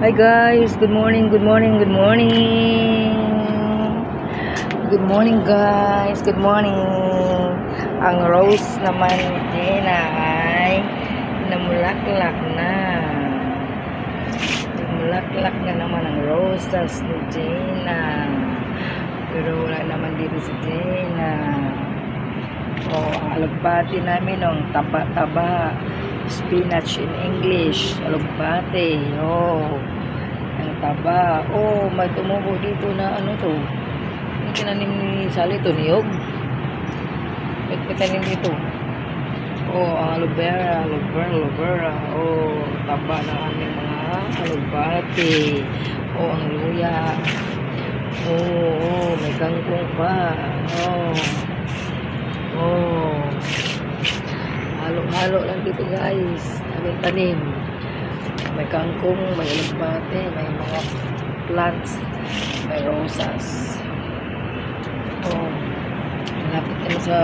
Hi guys, good morning, good morning, good morning. Good morning guys, good morning. Ang rose naman ni Jenna ay namulaklak na. Namulaklak na naman ang roses ni Jenna. Pero wala naman dito si Jenna. Oh, ang alugbati namin ang taba-taba. Spinach in English, alugbati. Oh, ang taba. Oh, may tumubo dito na ano to. Ang tinanim ni Sally to, niyog. May tinanim dito. Oh, ang aloe vera, aloe vera. Oh, taba ng aming mga alugbati. Oh, ang luya. Oh, may kangkong pa. Oh, halo-halo lang dito guys. Aming tanim. May kangkong, may alugbati, may mga plants, may rosas. Oh, malapit na sa